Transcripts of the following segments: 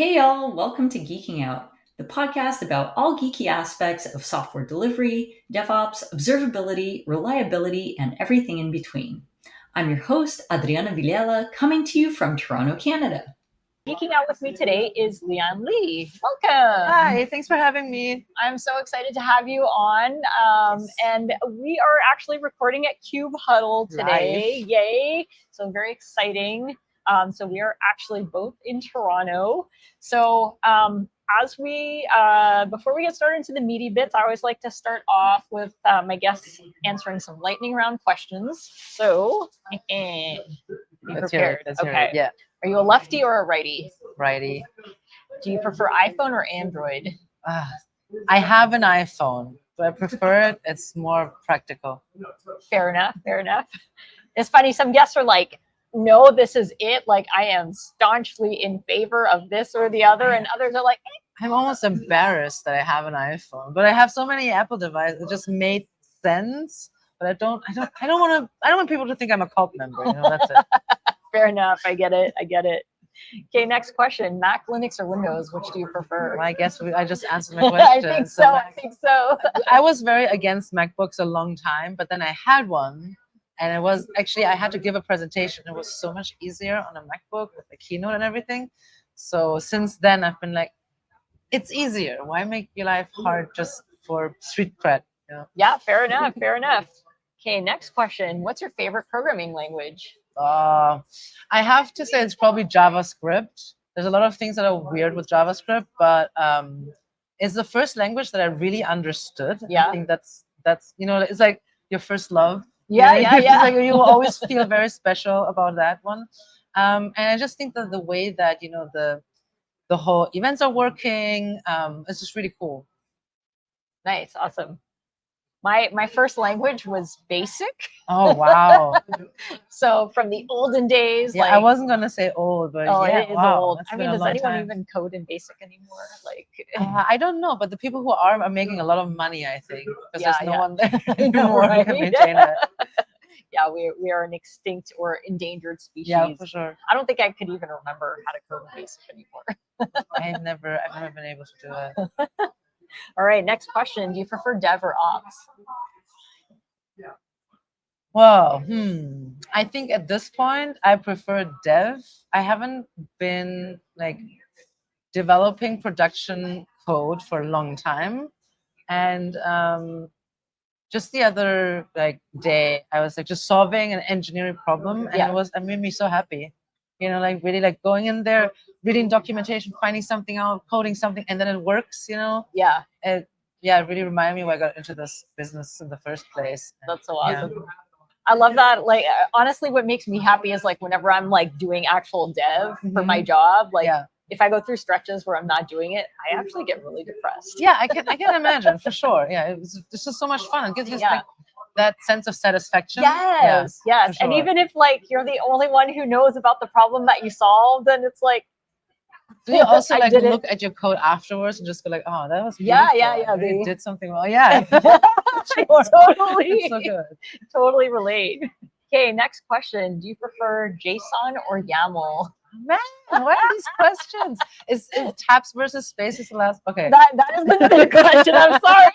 Hey y'all, welcome to Geeking Out, the podcast about all geeky aspects of software delivery, DevOps, observability, reliability, and everything in between. I'm your host, Adriana Villela, coming to you from Toronto, Canada. Geeking out with me today is Lian Lee. Welcome. Hi, thanks for having me. I'm so excited to have you on. And we are actually recording at KubeHuddle today. Live. Yay. So very exciting. So we are actually both in Toronto. So before we get started into the meaty bits, I always like to start off with my guests answering some lightning round questions. So be prepared. Okay. Yeah. Are you a lefty or a righty? Righty. Do you prefer iPhone or Android? I have an iPhone, but I prefer it. It's more practical. Fair enough. It's funny. Some guests are like, no, this is it. Like, I am staunchly in favor of this or the other. And others are like, I'm almost embarrassed that I have an iPhone, but I have so many Apple devices. It just made sense. But I don't want people to think I'm a cult member. That's it. Fair enough. I get it. Okay, next question. Mac, Linux, or Windows? Which do you prefer? Well, I guess I just answered my question. I think so. I was very against MacBooks a long time, but then I had one. And I had to give a presentation. It was so much easier on a MacBook with the keynote and everything. So since then, I've been like, it's easier. Why make your life hard just for street cred? Yeah, fair enough. Okay, next question. What's your favorite programming language? I have to say it's probably JavaScript. There's a lot of things that are weird with JavaScript, but it's the first language that I really understood. Yeah. I think that's it's like your first love. Yeah. It's like you will always feel very special about that one. And I just think that the way that the whole events are working, it's just really cool. Nice, awesome. My first language was BASIC. Oh wow! So from the olden days, I wasn't gonna say old, but it is old. That's I mean, does anyone even code in BASIC anymore? Like, I don't know, but the people who are making a lot of money, I think, because there's no one there anymore who can maintain it. Yeah, we are an extinct or endangered species. Yeah, for sure. I don't think I could even remember how to code in BASIC anymore. I've never been able to do it. All right, next question. Do you prefer dev or ops? Well, I think at this point I prefer dev. I haven't been developing production code for a long time, and just the other day I was just solving an engineering problem, and it made me so happy. Really going in there, reading documentation, finding something out, coding something, and then it works. Yeah. It really reminded me why I got into this business in the first place. That's so awesome. Yeah. I love that. Honestly, what makes me happy is whenever I'm doing actual dev for my job, if I go through stretches where I'm not doing it, I actually get really depressed. Yeah, I can imagine for sure. Yeah, it's just so much fun. It gives you that sense of satisfaction. Yes. Sure. And even if you're the only one who knows about the problem that you solved, then it's like. Do you also look at your code afterwards and just go oh, that was beautiful. Yeah. They did something well. Yeah. Totally. So good. Totally relate. Okay, next question. Do you prefer JSON or YAML? Man, what are these questions? Is tabs versus spaces the last? Okay. That is the question. I'm sorry.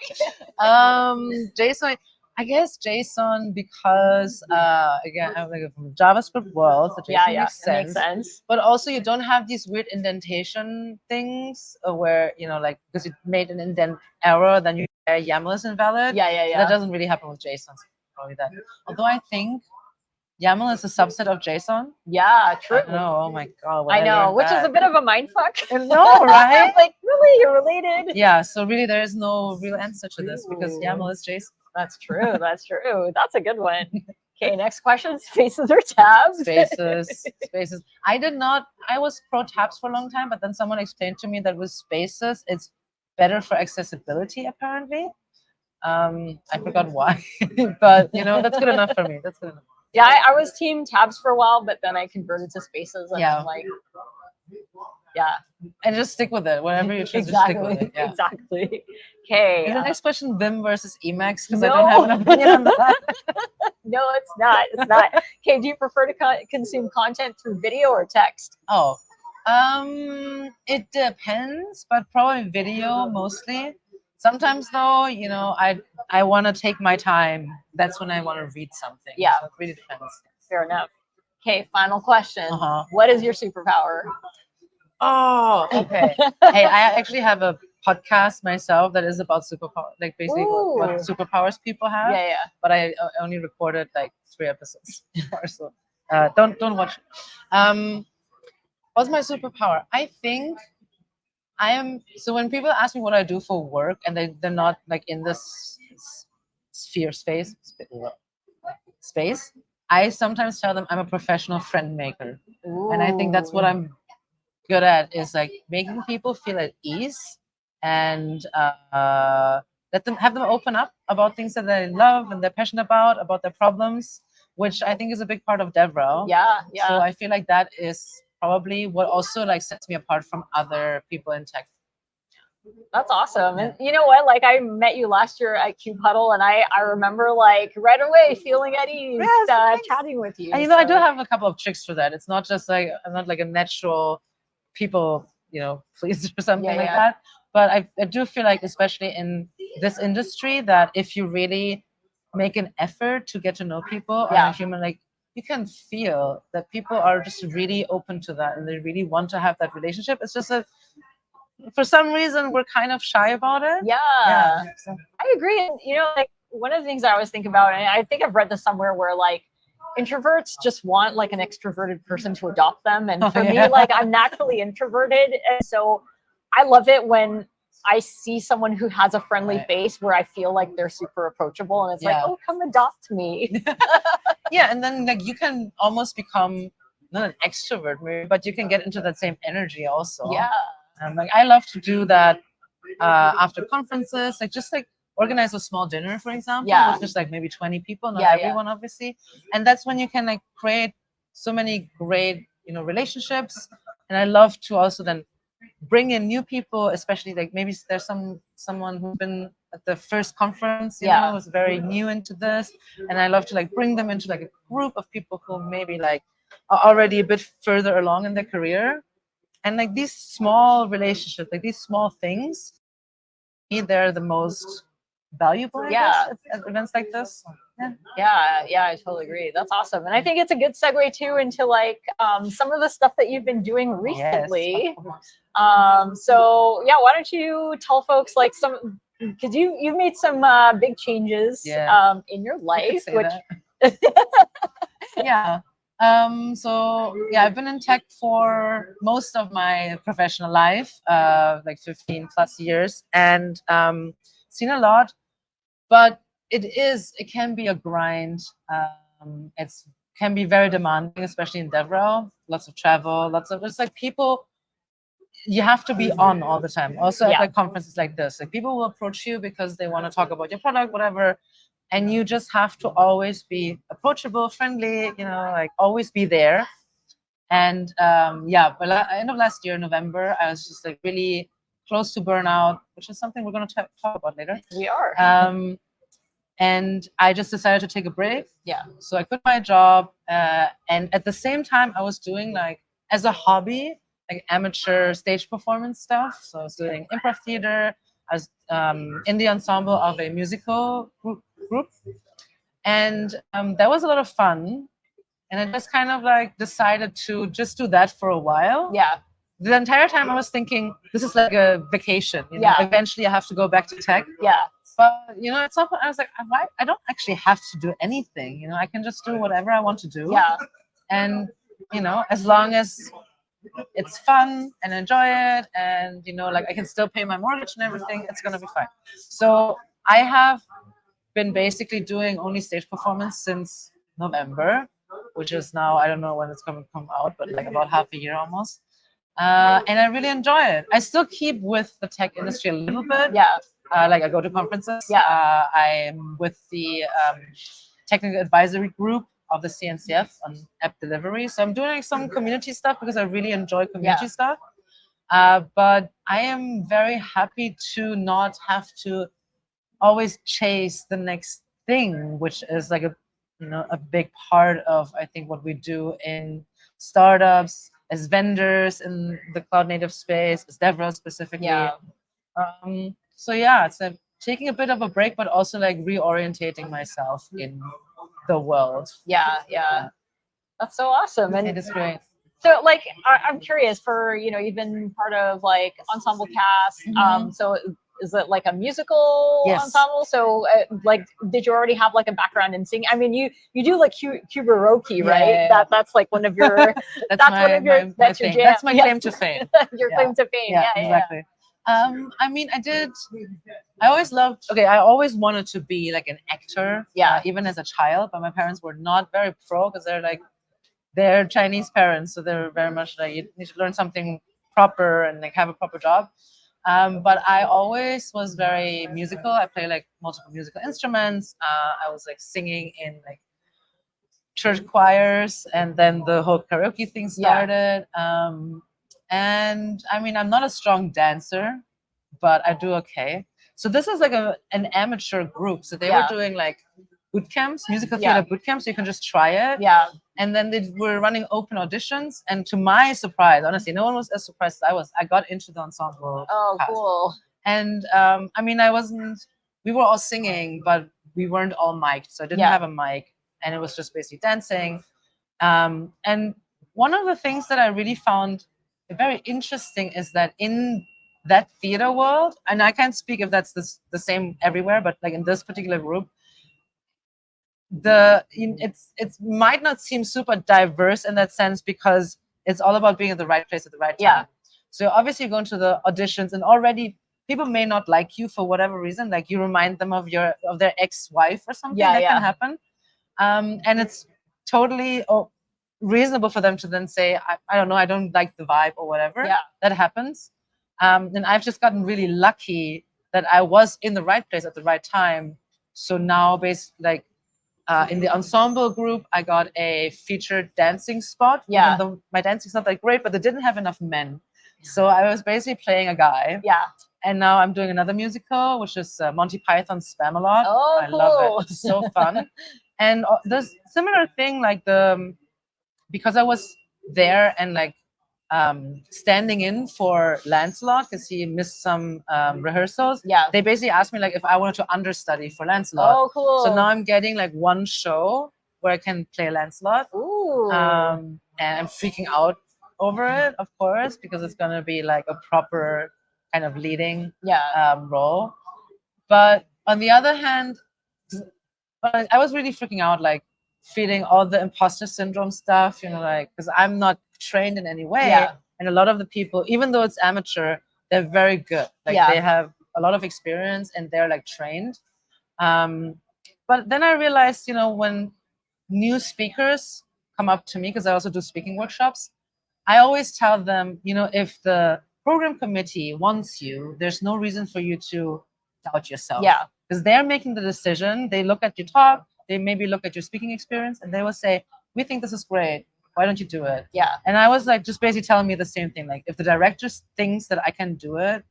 JSON. I guess JSON because again, I'm from JavaScript world, so JSON makes sense. But also, you don't have these weird indentation things where because you made an indent error, then YAML is invalid. Yeah. That doesn't really happen with JSON. Probably that. Although I think YAML is a subset of JSON. Yeah, true. Oh my god. I know, which is a bit of a mindfuck. No, right? Really, you're related. Yeah. So really, there is no real answer to this because YAML is JSON. That's true. That's a good one. Okay, next question. Spaces or tabs? Spaces. I was pro tabs for a long time, but then someone explained to me that with spaces, it's better for accessibility, apparently. I forgot why, but that's good enough for me. That's good enough. Yeah, I was team tabs for a while, but then I converted to spaces, and I'm and just stick with it. Whatever you choose, exactly. Just stick with it. Yeah. Exactly. Okay. The next question: Vim versus Emacs, because I don't have an opinion on that. No, it's not. Okay. Do you prefer to consume content through video or text? Oh, It depends, but probably video mostly. Sometimes though, I want to take my time. That's when I want to read something. Yeah. So it really depends. Fair enough. Okay, final question. Uh-huh. What is your superpower? Oh, okay. Hey, I actually have a podcast myself that is about superpower, like basically what superpowers people have. Yeah, yeah. But I only recorded like 3 episodes or so. Don't watch it. What's my superpower? I think I am. So when people ask me what I do for work, and they're not like in this sphere space, I sometimes tell them I'm a professional friend maker. Ooh. And I think that's what I'm good at, is like making people feel at ease and have them open up about things that they love and they're passionate about their problems, which I think is a big part of DevRel. Yeah, yeah. So I feel like that is probably what also like sets me apart from other people in tech. That's awesome. And you know what? Like, I met you last year at KubeHuddle, and I remember like right away feeling at ease chatting with you. And I do have a couple of tricks for that. It's not just like I'm not like a natural people, pleaser or something like that. But I do feel like, especially in this industry, that if you really make an effort to get to know people on a human, like, you can feel that people are just really open to that and they really want to have that relationship. It's just that for some reason we're kind of shy about it. Yeah. So. I agree. And like one of the things I always think about, and I think I've read this somewhere, where like introverts just want like an extroverted person to adopt them. And for me, like, I'm naturally introverted. And so I love it when I see someone who has a friendly face, where I feel like they're super approachable, and it's like, oh, come adopt me. Yeah. And then like you can almost become not an extrovert maybe, but you can get into that same energy also. Yeah. And like I love to do that after conferences, like just like organize a small dinner, for example, with just like maybe 20 people, not everyone obviously. And that's when you can like create so many great, relationships. And I love to also then bring in new people, especially like maybe there's someone who's been at the first conference, was very new into this. And I love to like bring them into like a group of people who maybe like are already a bit further along in their career. And like these small relationships, like these small things, they're the most valuable, I guess, at events like this. Yeah, I totally agree. That's awesome. And I think it's a good segue too into like some of the stuff that you've been doing recently. So yeah, why don't you tell folks like some, because you've made some big changes in your life, which so I've been in tech for most of my professional life, like 15 plus years, and seen a lot, but it can be a grind. It can be very demanding, especially in DevRel. Lots of travel, it's like people, you have to be on all the time. Also at like conferences like this, like people will approach you because they want to talk about your product, whatever. And you just have to always be approachable, friendly, like always be there. And but end of last year, November, I was just like really close to burnout, which is something we're going to talk about later. We are. And I just decided to take a break. Yeah. So I quit my job. And at the same time, I was doing like, as a hobby, like amateur stage performance stuff. So I was doing improv theater. I was in the ensemble of a musical group. And that was a lot of fun. And I just kind of like decided to just do that for a while. Yeah. The entire time I was thinking, this is like a vacation. Eventually I have to go back to tech. Yeah. But at some point I was like, I don't actually have to do anything. I can just do whatever I want to do. Yeah. And as long as it's fun and enjoy it, and like I can still pay my mortgage and everything, it's gonna be fine. So I have been basically doing only stage performance since November, which is now, I don't know when it's going to come out, but like about half a year almost. And I really enjoy it. I still keep with the tech industry a little bit. Yeah. Like I go to conferences. Yeah. I'm with the technical advisory group of the CNCF on app delivery. So I'm doing some community stuff because I really enjoy community stuff. But I am very happy to not have to always chase the next thing, which is like a big part of, I think, what we do in startups, as vendors in the cloud native space, as DevRel specifically. Yeah. So yeah, it's taking a bit of a break, but also like reorientating myself in the world. Yeah. That's so awesome. It And is great. so, like, I'm curious for, you've been part of like ensemble cast. So is it like a musical Yes. ensemble? So, like, did you already have like a background in singing? I mean, you do like karaoke, right? Yeah. That's like one of your that's one of your that's your thing. jam. That's my Yeah. claim to fame. Your Yeah. claim to fame. Yeah, exactly. I mean, I always loved. Okay, I always wanted to be like an actor. Yeah. Even as a child, but my parents were not very pro because they're Chinese parents, so they're very much like you need to learn something proper and like have a proper job. But I always was very musical. I play like multiple musical instruments. I was like singing in like church choirs, and then the whole karaoke thing started. And I mean, I'm not a strong dancer, but I do okay. So this is like an amateur group. So they were doing like boot camps, musical theater boot camps. So you can just try it. Yeah. And then they were running open auditions. And to my surprise, honestly, no one was as surprised as I was. I got into the ensemble. Oh, cast. cool. And I mean, we were all singing, but we weren't all mic'd. So I didn't have a mic. And it was just basically dancing. And one of the things that I really found very interesting is that in that theater world, and I can't speak if that's the same everywhere, but like in this particular group, it might not seem super diverse in that sense because it's all about being at the right place at the right time. Yeah. So obviously you go into the auditions and already people may not like you for whatever reason, like you remind them of their ex-wife or something. That can happen. And it's totally reasonable for them to then say, I don't know, I don't like the vibe or whatever. Yeah. That happens. And I've just gotten really lucky that I was in the right place at the right time. So now basically like in the ensemble group, I got a featured dancing spot. Yeah. Even though my dancing's not that great, but they didn't have enough men. So I was basically playing a guy. Yeah. And now I'm doing another musical, which is Monty Python's Spamalot. Oh, I cool. love it. It's so fun. And there's similar thing like because I was there and like standing in for Lancelot because he missed some rehearsals. Yeah. They basically asked me like if I wanted to understudy for Lancelot. Oh, cool. So now I'm getting like one show where I can play Lancelot. Ooh. And I'm freaking out over it, of course, because it's gonna be like a proper kind of leading role. But on the other hand, I was really freaking out, like feeling all the imposter syndrome stuff, like because I'm not trained in any way. Yeah. And a lot of the people, even though it's amateur, they're very good. Like they have a lot of experience and they're like trained. But then I realized, when new speakers come up to me, because I also do speaking workshops, I always tell them, if the program committee wants you, there's no reason for you to doubt yourself. Yeah. Because they're making the decision. They look at your talk, they maybe look at your speaking experience, and they will say, we think this is great. Why don't you do it? Yeah. And I was like, just basically telling me the same thing. Like, if the director thinks that I can do it,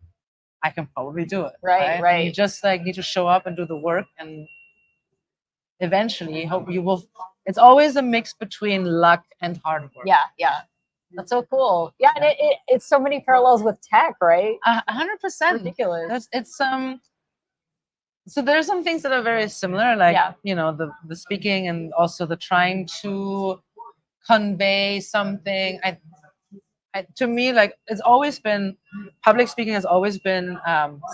I can probably do it. Right. And you just like need to show up and do the work, and eventually hope you will. It's always a mix between luck and hard work. Yeah. That's so cool. Yeah, and it's so many parallels with tech, right? 100%. Ridiculous. It's So there's some things that are very similar, like the speaking and also the trying to convey something. To me, like it's always been public speaking has always been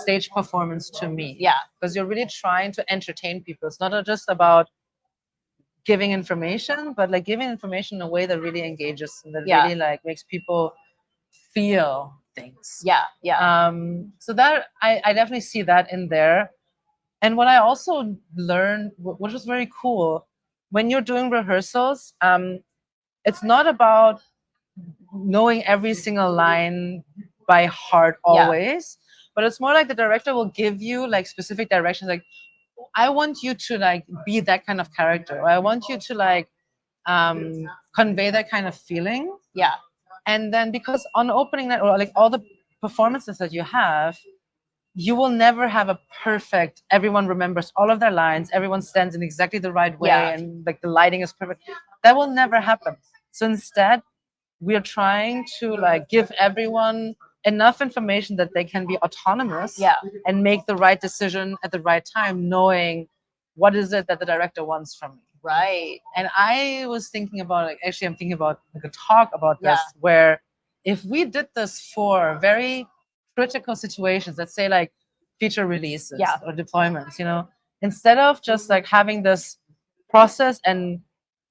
stage performance to me. Yeah, because you're really trying to entertain people. It's not just about giving information, but like giving information in a way that really engages and that really like makes people feel things. Yeah. So that I definitely see that in there. And what I also learned, which was very cool, when you're doing rehearsals, it's not about knowing every single line by heart always, but it's more like the director will give you like specific directions, like I want you to like be that kind of character, or I want you to like convey that kind of feeling. Yeah. And then because on opening night or like all the performances that you have, you will never have a perfect, everyone remembers all of their lines, everyone stands in exactly the right way, and like the lighting is perfect. That will never happen. So instead, we're trying to like give everyone enough information that they can be autonomous and make the right decision at the right time, knowing what is it that the director wants from me. Right. And I was thinking about, like, actually I'm thinking about like a talk about this, where if we did this for very critical situations, let's say like feature releases or deployments, you know, instead of just like having this process and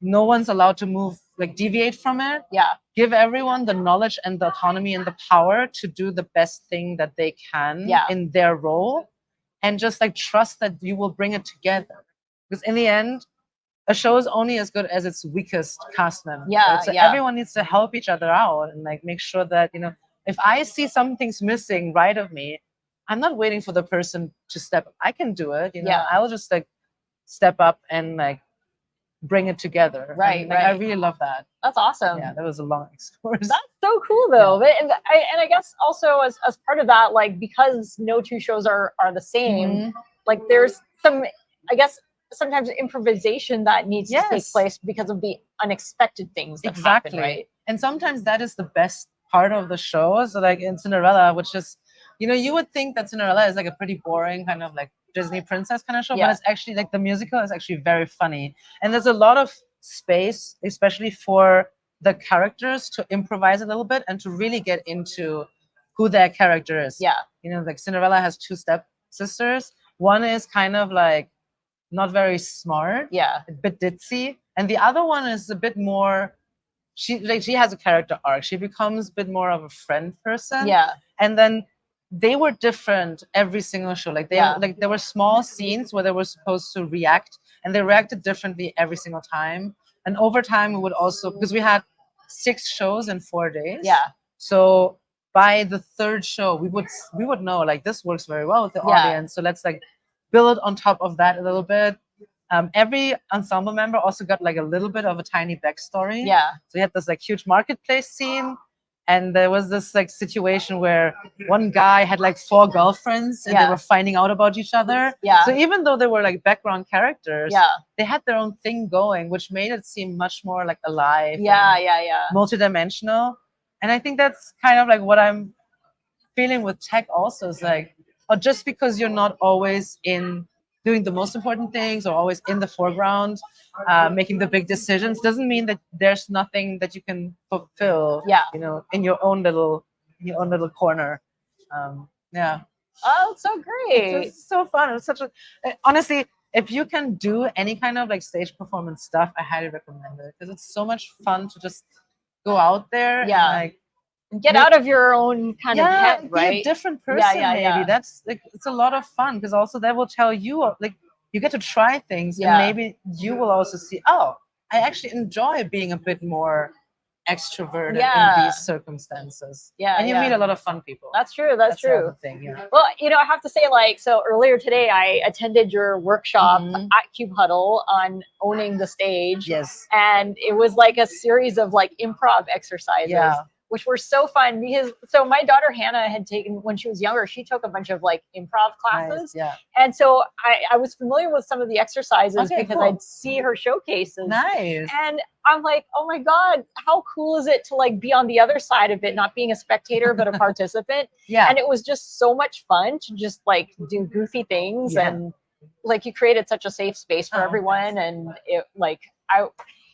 no one's allowed to move, like deviate from it, give everyone the knowledge and the autonomy and the power to do the best thing that they can in their role, and just like trust that you will bring it together. Because in the end, a show is only as good as its weakest cast member. Right? So everyone needs to help each other out and like make sure that, you know, if I see something's missing right of me, I'm not waiting for the person to step up. I can do it, you know. I'll just like step up and like bring it together. Right, and, like, I really love that. That's awesome. Yeah, that was a long excursus. That's so cool though. And I guess also as part of that, like, because no two shows are the same, like there's some, I guess, sometimes improvisation that needs to take place because of the unexpected things that happen, right? And sometimes that is the best part of the show. So like in Cinderella, which is, you know, you would think that Cinderella is like a pretty boring kind of like Disney princess kind of show, but it's actually like the musical is actually very funny. And there's a lot of space, especially for the characters to improvise a little bit and to really get into who their character is. Yeah. You know, like Cinderella has two step sisters. One is kind of like not very smart, a bit ditzy, and the other one is a bit more, she has a character arc. She becomes a bit more of a friend person. And then they were different every single show. Like there were small scenes where they were supposed to react, and they reacted differently every single time. And over time, we would also, because we had 6 shows in 4 days. So by the 3rd show, we would know like this works very well with the audience. So let's like build on top of that a little bit. Every ensemble member also got like a little bit of a tiny backstory. So we had this like huge marketplace scene, and there was this like situation where one guy had like 4 girlfriends, and they were finding out about each other. So even though they were like background characters, they had their own thing going, which made it seem much more like alive, multidimensional. And I think that's kind of like what I'm feeling with tech also, is like, or just because you're not always in doing the most important things or always in the foreground, making the big decisions, doesn't mean that there's nothing that you can fulfill, you know, in your own little corner. Oh, it's so great. It's so fun. It's such a, honestly, if you can do any kind of like stage performance stuff, I highly recommend it, because it's so much fun to just go out there and like get out of your own kind of head, right? Be a different person, maybe. That's like, it's a lot of fun, because also that will tell you, like, you get to try things, and maybe you will also see, oh, I actually enjoy being a bit more extroverted in these circumstances. And you meet a lot of fun people. That's true. That's true. The other thing, Well, you know, I have to say, like, so earlier today I attended your workshop at KubeHuddle on owning the stage. And it was like a series of like improv exercises. Which were so fun, because so my daughter Hannah had taken, when she was younger, she took a bunch of like improv classes. And so I was familiar with some of the exercises because I'd see her showcases. And I'm like, oh my God, how cool is it to like be on the other side of it, not being a spectator, but a participant. And it was just so much fun to just like do goofy things. And like you created such a safe space for everyone. And it like,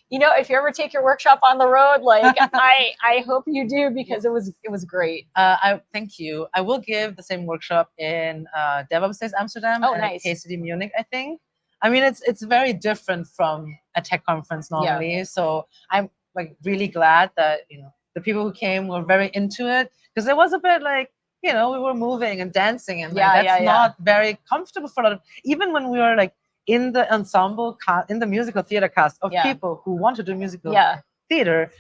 you know, if you ever take your workshop on the road, like I hope you do, because it was great. I thank you. I will give the same workshop in DevOps Days Amsterdam and KCD Munich, I think. I mean, it's very different from a tech conference normally. So I'm like really glad that, you know, the people who came were very into it, because it was a bit like, you know, we were moving and dancing, and like, that's not very comfortable for a lot of, even when we were like in the ensemble in the musical theater cast of people who want to do musical theater,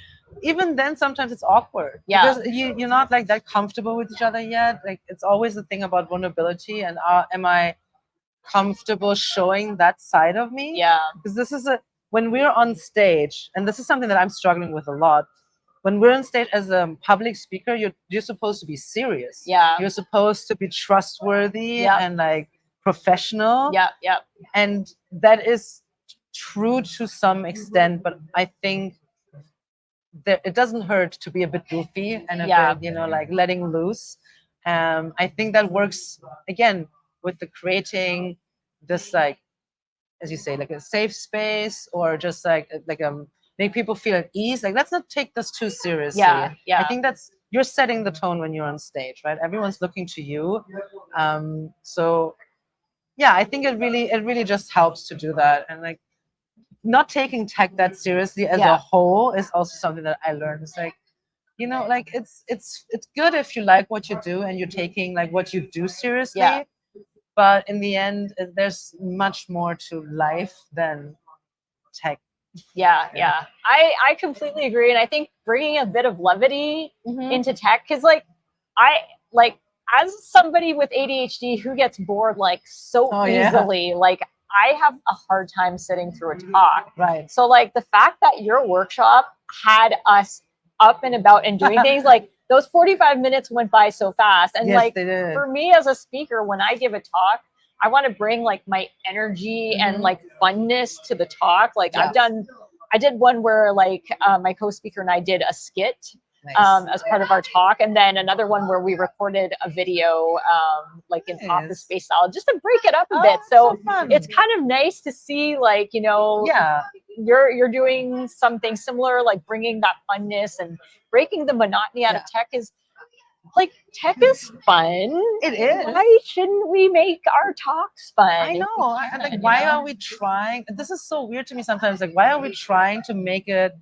even then sometimes it's awkward because you're not like that comfortable with each other yet. Like, it's always the thing about vulnerability, and am I comfortable showing that side of me? Because this is when we're on stage, and this is something that I'm struggling with a lot. When we're on stage as a public speaker, you're supposed to be serious. You're supposed to be trustworthy and like professional. And that is true to some extent, but I think it doesn't hurt to be a bit goofy and a Yeah. bit, you know, like letting loose. I think that works again with the creating this, like, as you say, like a safe space, or just like make people feel at ease. Like, let's not take this too seriously. Yeah, yeah. I think that's, you're setting the tone when you're on stage, right? Everyone's looking to you. So yeah, I think it really just helps to do that. And like, not taking tech that seriously as a whole is also something that I learned. It's like, you know, like it's good if you like what you do and you're taking like what you do seriously. Yeah. But in the end, there's much more to life than tech. Yeah, yeah. I completely agree. And I think bringing a bit of levity Mhm. into tech, because like I like as somebody with ADHD who gets bored like so Oh, yeah. easily, like I have a hard time sitting through a talk. Right. So like the fact that your workshop had us up and about and doing things, like those 45 minutes went by so fast. And Yes, like they did. for me as a speaker, when I give a talk, I want to bring like my energy and like funness to the talk. Like Yeah. I did one where like my co-speaker and I did a skit Nice. as part of our talk, and then another one where we recorded a video like in Office Space style, just to break it up a bit. So fun. it's kind of nice to see, like, you know, Yeah. you're doing something similar, like bringing that funness and breaking the monotony out of tech. Is like, tech is fun. It is. Why shouldn't we make our talks fun? I know. Like, why are we trying? This is so weird to me sometimes. Like, why are we trying to make it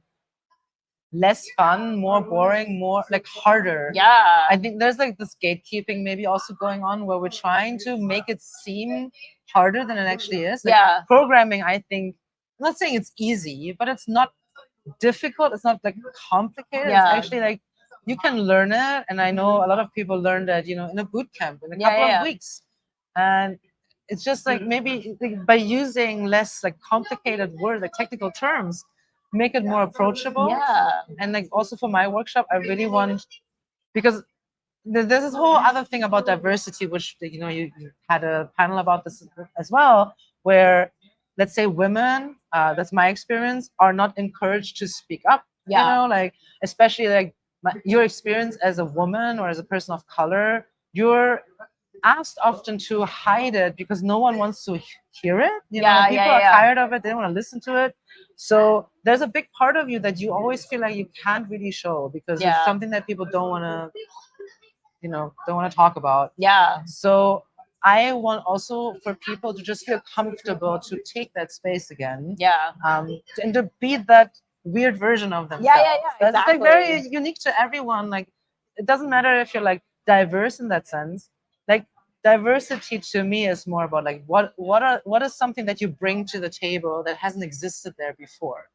less fun, more boring, more like harder? Yeah. I think there's like this gatekeeping maybe also going on, where we're trying to make it seem harder than it actually is. Like, Yeah. programming, I think, I'm not saying it's easy, but it's not difficult. It's not like complicated. Yeah. It's actually like, you can learn it. And I know a lot of people learn that, you know, in a boot camp in a couple of weeks. And it's just like, maybe like, by using less like complicated words, like technical terms, make it more approachable. Yeah. And like, also for my workshop, I really want, because there's this whole other thing about diversity, which, you know, you had a panel about this as well, where, let's say, women, that's my experience, are not encouraged to speak up. Yeah. You know, like, especially like your experience as a woman or as a person of color, you're asked often to hide it because no one wants to hear it. You know, Yeah, people yeah, are yeah. tired of it. They don't want to listen to it. So there's a big part of you that you always feel like you can't really show, because Yeah. it's something that people don't want to, you know, don't want to talk about. Yeah. So I want also for people to just feel comfortable to take that space again. Yeah. And to be that weird version of themselves. Yeah, That's exactly. like very unique to everyone. Like, it doesn't matter if you're like diverse in that sense. Like, diversity to me is more about like, what is something that you bring to the table that hasn't existed there before.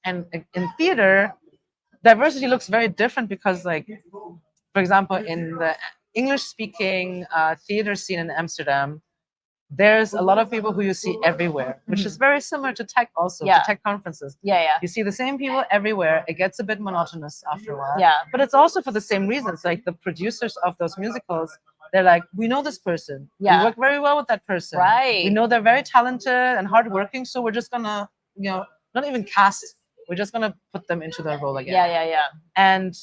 And in theater, diversity looks very different, because like, for example, in the English speaking theater scene in Amsterdam, there's a lot of people who you see everywhere, which is very similar to tech also, to tech conferences. Yeah, yeah. You see the same people everywhere. It gets a bit monotonous after a while. Yeah. But it's also for the same reasons. Like, the producers of those musicals, they're like, we know this person. Yeah. We work very well with that person. Right. We know they're very talented and hardworking, so we're just gonna, you know, not even cast. We're just gonna put them into their role again. Yeah. And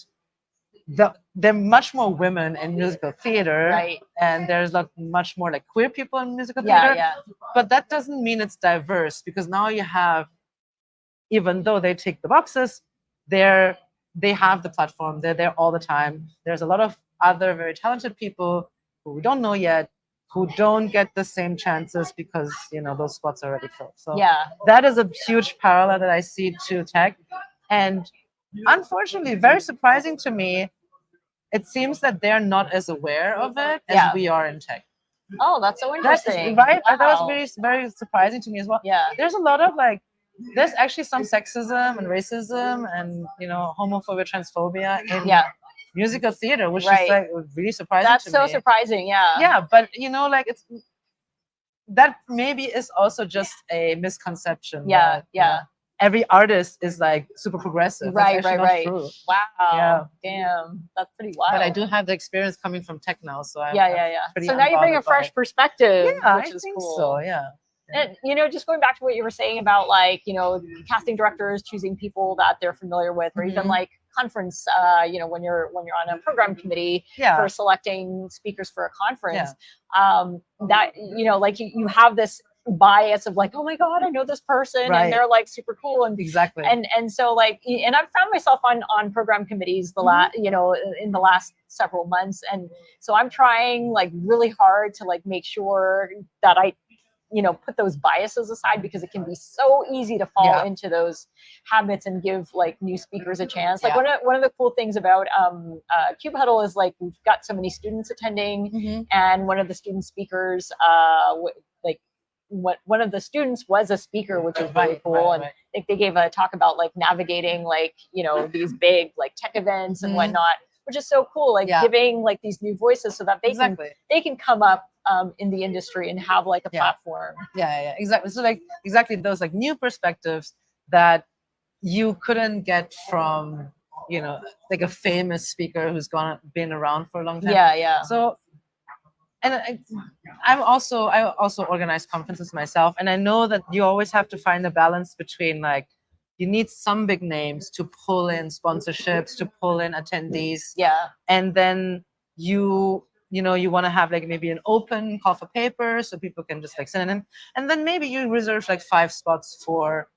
there are much more women in musical theater, Right. and there's like much more like queer people in musical theater. Yeah. But that doesn't mean it's diverse, because now you have, even though they tick the boxes, they have the platform. They're there all the time. There's a lot of other very talented people who we don't know yet, who don't get the same chances because, you know, those spots are already filled. So Yeah. that is a huge parallel that I see to tech. And unfortunately, very surprising to me, it seems that they're not as aware of it as we are in tech. Oh, that's so That's interesting. right. Wow. That was very, very surprising to me as well. Yeah. There's a lot of like, there's actually some sexism and racism and, you know, homophobia, transphobia in musical theater, which is like really surprising That's to so me. surprising. Yeah. Yeah, but you know, like, it's that maybe is also just a misconception. Yeah, that, you know, every artist is like super progressive. Right. That's actually not true. Wow. Yeah. Damn. That's pretty wild. But I do have the experience coming from tech now, so I'm yeah. pretty So now you bring a unbothered by fresh it. perspective, Yeah, which I is think cool. so. Yeah. And, you know, just going back to what you were saying about like, you know, casting directors choosing people that they're familiar with, or even like conference, you know, when you're on a program committee for selecting speakers for a conference, that, you know, like you have this bias of like, oh my God, I know this person and they're like super cool. And and so like, and I've found myself on program committees you know, in the last several months. And so I'm trying like really hard to like make sure that I, you know, put those biases aside, because it can be so easy to fall into those habits and give like new speakers a chance. Like one of the cool things about KubeHuddle is like we've got so many students attending, and one of the student speakers, like one of the students was a speaker, which was really cool. And I think they gave a talk about like navigating like, you know, these big like tech events and whatnot, which is so cool. Like giving like these new voices so that they can come up in the industry and have like a platform. Exactly. So like exactly those like new perspectives that you couldn't get from, you know, like a famous speaker who's been around for a long time. So, and I also organize conferences myself, and I know that you always have to find a balance between like you need some big names to pull in sponsorships, to pull in attendees, and then you know you want to have like maybe an open call for paper so people can just like send it in, and then maybe you reserve like 5 spots for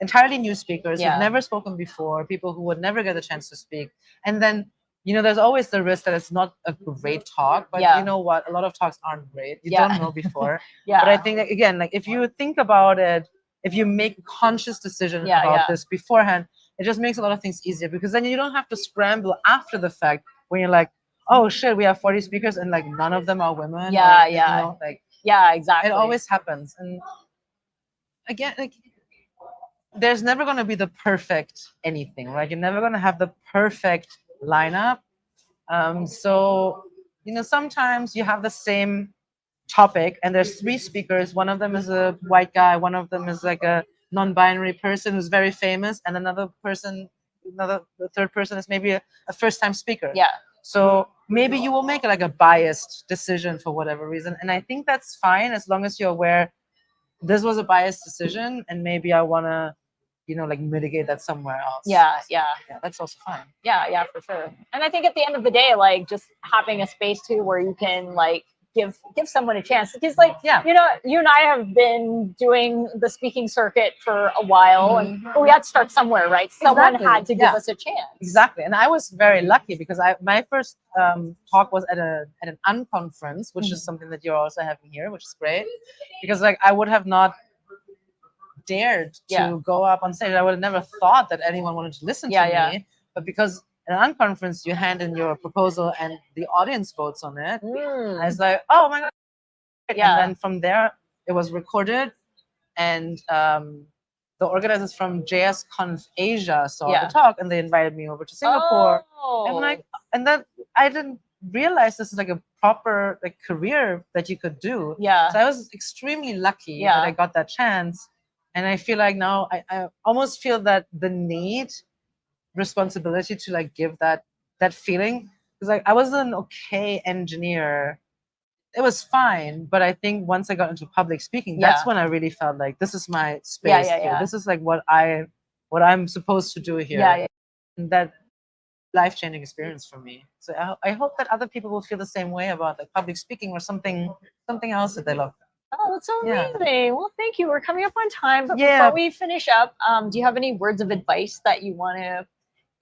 entirely new speakers who've never spoken before, people who would never get a chance to speak, and then you know, there's always the risk that it's not a great talk, but you know what? A lot of talks aren't great. You don't know before. But I think that, again, like if you think about it, if you make a conscious decision about this beforehand, it just makes a lot of things easier, because then you don't have to scramble after the fact when you're like, oh shit, we have 40 speakers and like none of them are women. You know, like, exactly. It always happens. And again, like there's never going to be the perfect anything, right? You're never going to have the perfect lineup. So, you know, sometimes you have the same topic and there's 3 speakers. One of them is a white guy. One of them is like a non-binary person who's very famous. And the third person is maybe a first-time speaker. So maybe you will make like a biased decision for whatever reason. And I think that's fine as long as you're aware this was a biased decision and maybe I want to, you know, like mitigate that somewhere else. That's also fine. Yeah, for sure. And I think at the end of the day, like just having a space too where you can like give someone a chance, because like you know, you and I have been doing the speaking circuit for a while, and we had to start somewhere, right? Someone had to give us a chance. Exactly. And I was very lucky because my first talk was at an unconference, which is something that you're also having here, which is great, because like I would have not dared to go up on stage. I would have never thought that anyone wanted to listen to me, but because at an unconference you hand in your proposal and the audience votes on it, I was like, oh my god. And then from there it was recorded, and the organizers from JSConf Asia saw the talk and they invited me over to Singapore. And then I didn't realize this is like a proper like career that you could do. So I was extremely lucky that I got that chance. And I feel like now I almost feel that the responsibility to like give that feeling, because like I was an okay engineer. It was fine, but I think once I got into public speaking, that's when I really felt like this is my space here. This is like what I'm supposed to do here. And that life-changing experience for me. So I hope that other people will feel the same way about like public speaking or something else that they love. Oh, that's so amazing. Well, thank you. We're coming up on time. But before we finish up, do you have any words of advice that you want to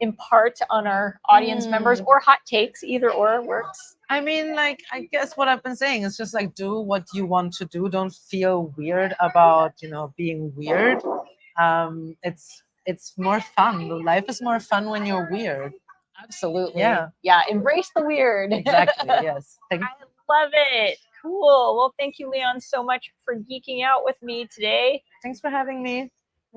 impart on our audience members, or hot takes? Either or works. I mean, like, I guess what I've been saying is just like do what you want to do. Don't feel weird about, you know, being weird. It's more fun. Life is more fun when you're weird. Absolutely. Yeah. Embrace the weird. Exactly. Yes. I love it. Cool. Well, thank you, Lian, so much for geeking out with me today. Thanks for having me.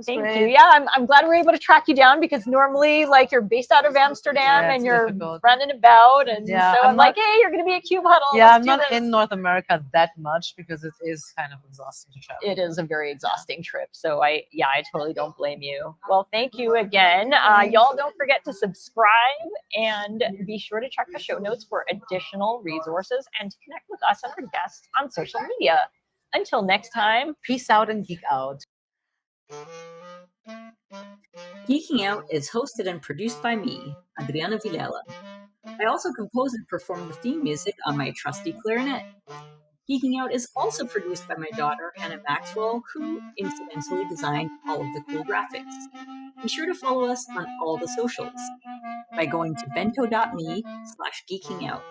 Thank you. Yeah, I'm glad we were able to track you down, because normally like you're based out of Amsterdam and you're running about, and so I'm like, hey, you're going to be at KubeHuddle. Yeah, I'm not in North America that much because it is kind of exhausting to travel. It is a very exhausting trip. So I totally don't blame you. Well, thank you again. Y'all don't forget to subscribe and be sure to check the show notes for additional resources and to connect with us and our guests on social media. Until next time. Peace out and geek out. Geeking Out is hosted and produced by me, Adriana Vilela. I also compose and perform the theme music on my trusty clarinet. Geeking Out is also produced by my daughter, Hannah Maxwell, who incidentally designed all of the cool graphics. Be sure to follow us on all the socials by going to bento.me/geekingout.